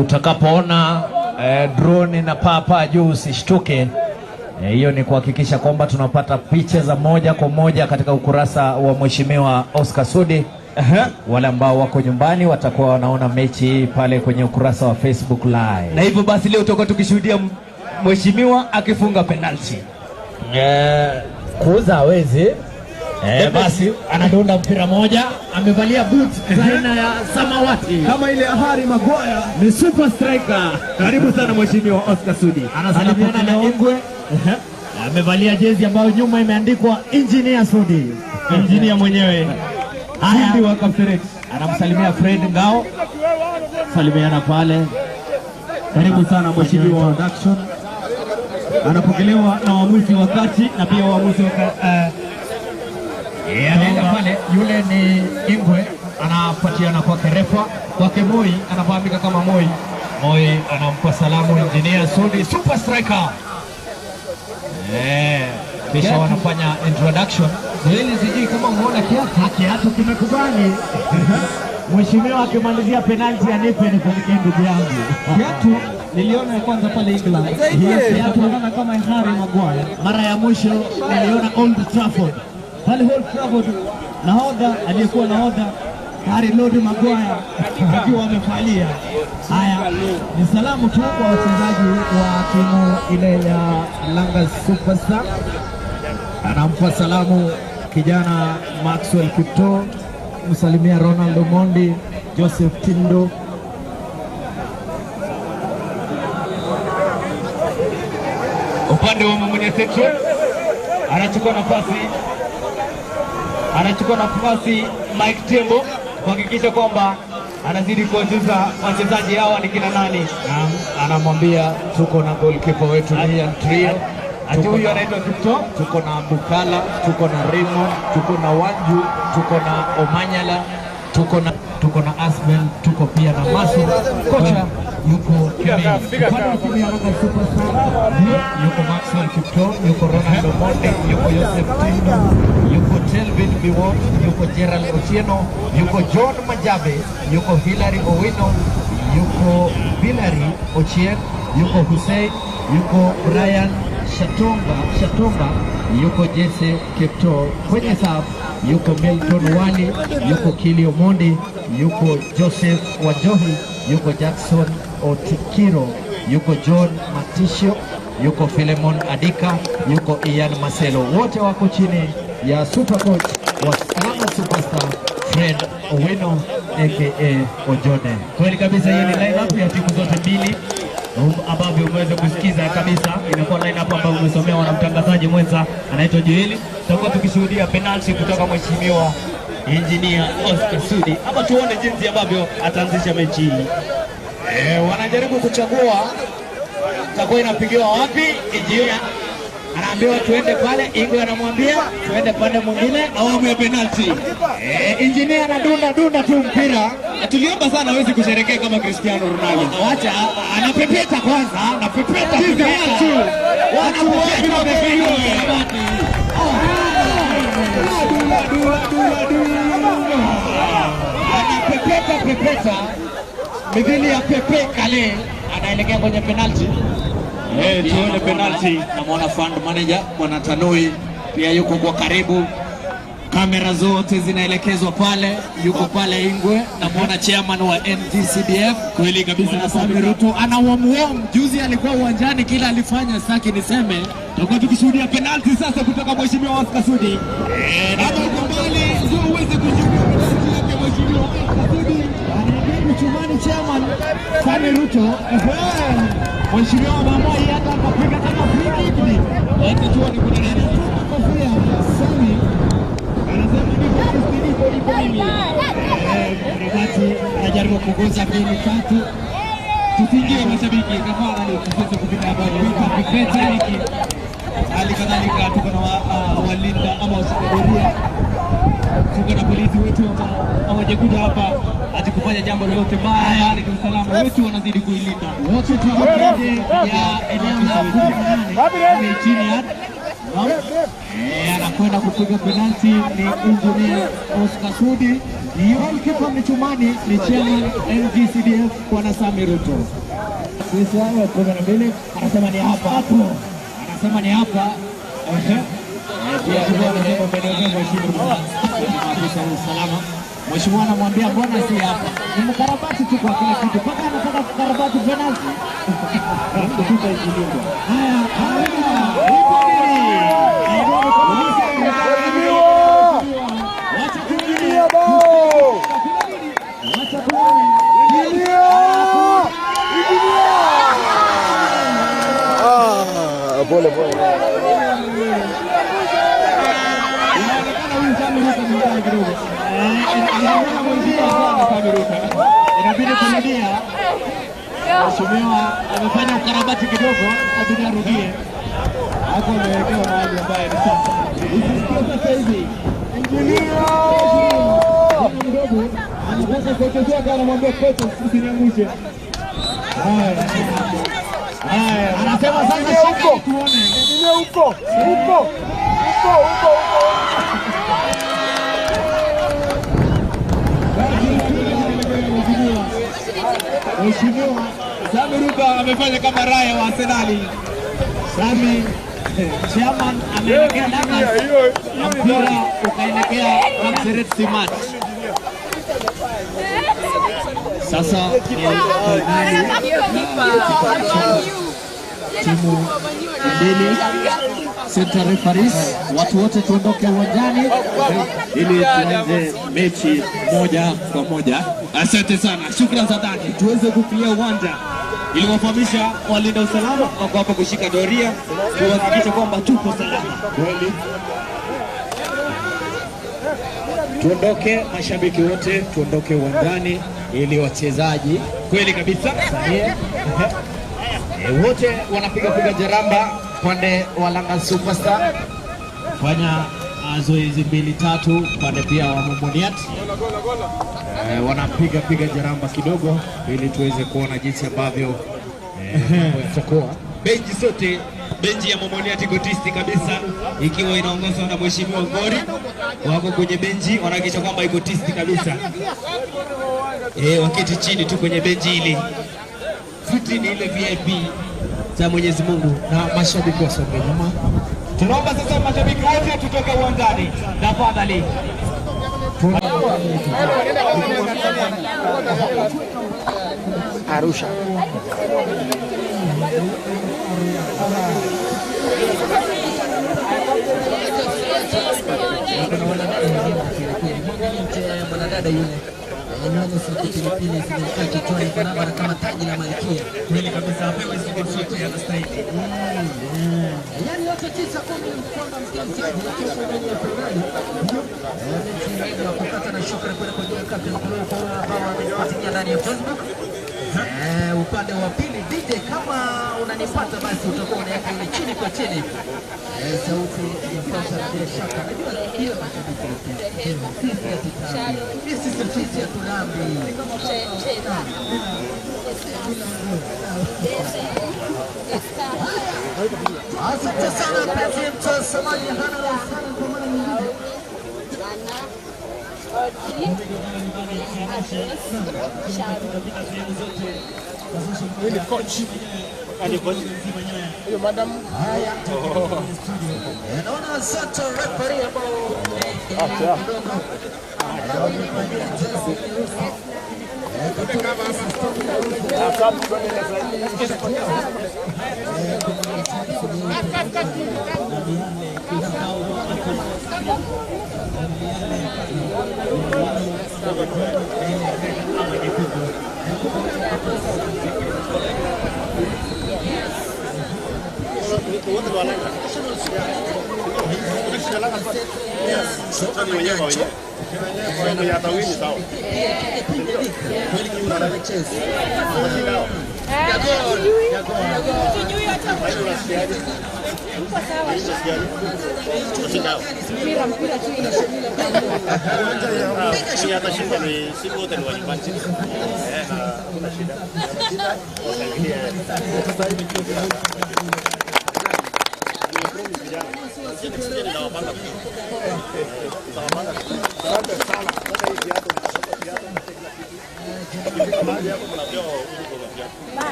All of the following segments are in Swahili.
Utakapoona drone na papa juu usishtuke. Hiyo ni kuhakikisha kwamba tunapata picha za moja kwa moja katika ukurasa wa Mheshimiwa Oscar Sudi. Wale ambao wako nyumbani watakuwa wanaona mechi pale kwenye ukurasa wa Facebook Live. Na hivyo basi leo tutakuwa tukishuhudia Mheshimiwa akifunga penalty. Kuuza hawezi. Basi anadunda mpira moja, amevalia boots aina ya samawati kama ile Harry Maguire, ni super striker. Karibu sana Mheshimiwa Oscar Sudi. Anasalimiana na Ingwe. Amevalia jezi ambayo nyuma imeandikwa Engineer Sudi. Engineer mwenyewe. Fundi wa Kapteret. Anamsalimia Fred Ngao. Salimiana pale. Karibu sana Mheshimiwa Production. Anapokelewa na waamuzi wa kati na pia waamuzi wa anaenda pale, yule ni Ingwe, anapatiana kwake refa, kwake Moi, anafahamika kama Moi. Moi anampa salamu Engineer Sudi, super striker. Kisha wanafanya introduction. Zoezi sijui kama umeona kiatu kimekubali. Mheshimiwa akimalizia penalty anipe nikumkie ndugu yangu. Kiatu niliona ya kwanza pale England. Inaonekana kama Harry Maguire. Mara ya mwisho niliona Old Trafford. Pale Old Trafford nahodha aliyekuwa nahodha Harry Maguire akiwa amefalia. Haya ni salamu tu kwa wachezaji wa timu ile ya Langa Superstar. Anampa salamu kijana Maxwell Kipto, msalimia Ronaldo Mondi, Joseph Tindo. Upande wa mwenye section anachukua nafasi Mike Tembo kuhakikisha kwamba anazidi kuwajuza wachezaji hawa ni kina nani. Anamwambia tuko na goalkeeper wetu Ian Trio. Huyu anaitwa Kipto. Tuko na Bukala, tuko na Raymond, tuko na Wanju, tuko na Omanyala, tuko na Asbel, tuko pia na Masu. Kocha yuko yuko Maxwell Kipto, yuko Ronaldo Monde, yuko Joseph Tindo, yuko Telvin Biwot, yuko Gerald Otieno, yuko John Majabe, yuko Hilary Owino, yuko Hilary Ochieng, yuko Hussein, yuko Brian Shatonga, yuko Jesse Kipto. Kwenye safu yuko Milton Wali, yuko Kilio Mondi, yuko Joseph Wajohi, yuko Jackson Otikiro, yuko John Matisho, yuko Philemon Adika, yuko Ian Marcelo. Wote wako chini ya super coach wa Langa Superstar Fred Owino aka Ojone. Kweli kabisa, hii ni lineup ya timu zote mbili ambavyo umeweza kusikiza kabisa. Imekuwa lineup ambayo umesomewa na mtangazaji mwenza anaitwa Joeli. Tutakuwa tukishuhudia penalty kutoka Mheshimiwa Engineer Oscar Sudi. Hapa tuone jinsi ambavyo ataanzisha mechi hii. Wanajaribu kuchagua itakuwa inapigiwa wapi. Engineer anaambiwa tuende pale, Ingwe anamwambia tuende pande mwingine, awamu ya penalty. Engineer anadunda tu mpira. Tuliomba sana hawezi kusherehekea kama Cristiano Ronaldo. Acha anapepeta kwanza, anapepeta watu. Anapepeta mithili ya Pepe Kale, anaelekea kwenye penalty. Tuone penalty. Namwona fund manager Bwana Tanui pia yuko kwa karibu. Kamera zote zinaelekezwa pale, yuko pale Ingwe. Namwona chairman wa NGCDF. Kweli kabisa, na Sami Ruto anawamuom. Juzi alikuwa uwanjani, kila alifanya saki niseme. Tutakuwa tukishuhudia penalty sasa kutoka Mheshimiwa Oscar Sudi. Kama uko mbali ndio uweze kushuhudia penalty yake Mheshimiwa Oscar Sudi. Anaingia chumani chairman Sami Ruto. Mheshimiwa Mamoi hata akapiga kama free kick. Eti tuone kuna nani. Kofia Sami anasema niko mimi. Mrabati anajaribu kuguza 2-3. Tusiingie mashabiki tafadhali, tusiweze kupita habari kwa hiki. Hali kadhalika tuko na walinda ama wasikadoria. Tuko na polisi wetu ambao hawajakuja hapa ati kufanya jambo lolote baya, ni usalama wetu wanazidi kuilinda. Wote tuko nje ya eneo la 18 chini ya anakwenda kupiga penalti ni Engineer Oscar Sudi. Goalkeeper mchumani ni chairman NGCDF Bwana Sami Ruto. Sisi wao 12 anasema ni hapa hapo. Anasema ni hapa. Pia kwa anasema penalti mheshimiwa afisa wa usalama. Mheshimiwa anamwambia mbona si hapa? Nimkarabati tu kwa kila kitu. Paka anataka kukarabati penalti. Kutupa ikilingo. Haya. Pole pole. Inabidi kurudia. Mheshimiwa amefanya ukarabati kidogo, inabidi arudie. Hapo amewekewa mahali ambaye ni sasa. Sasa hivi mdogo anataka kuchezea kana mwambie kocha usiniangushe. Haya, anasema sasa huko. Tuone. Huko. Mheshimiwa Sami Ruto amefanya kama Raya wa Arsenal. Sami chairman ameelekea Damas, mpira ukaelekea Kapseret Simat. Sasa timu mbili center referees, watu wote tuondoke uwanjani ili tuanze mechi moja kwa moja. Asante sana, shukrani za dhati. Tuweze kufikia uwanja ili wafahamisha walinda usalama wako hapa kushika doria kuhakikisha kwamba tuko salama. Kweli tuondoke, mashabiki wote tuondoke uwanjani ili wachezaji kweli kabisa wote wanapiga jaramba pande wa Langa Superstar fanya zoezi 2-3 pande pia wa Momoniat wanapiga jaramba kidogo ili tuweze kuona jinsi ambavyo yatakuwa. Benji sote, benji ya Momoniat iko tisti kabisa ikiwa inaongozwa na Mheshimiwa Ngori, wako kwenye benji wanahakikisha kwamba iko tisti kabisa. Waketi chini tu kwenye benji hili. Fiti ni ile VIP za Mwenyezi Mungu na mashabiki wasonge nyuma. Tunaomba sasa mashabiki wote tutoke uwanjani. Tafadhali. Arusha. Mwanadada yule nywele zote pilipili zimekaa kichwani barabara kama taji la malkia. Kweli kabisa, apewe sifa zote anastahili. Yaani yote 9-10 kwamba msikizaji lakini kwa ndani ya finali ndio kupata na shukrani kwa Captain Kolo kwa ambao wamefuatilia ndani ya Facebook. Upande wa pili DJ, kama unanipata basi utakuwa unaweka ile chini kwa chini. Sauti ya sasa bila shaka. Najua hiyo mashabiki sisi ya tulambi. Asante sana mpenzi mtazamaji, hana la sana kwa mara nyingine. Ili coach. Hiyo madam. Haya. Naona asante referee ambao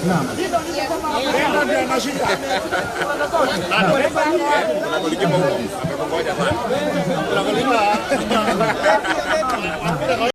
Naam.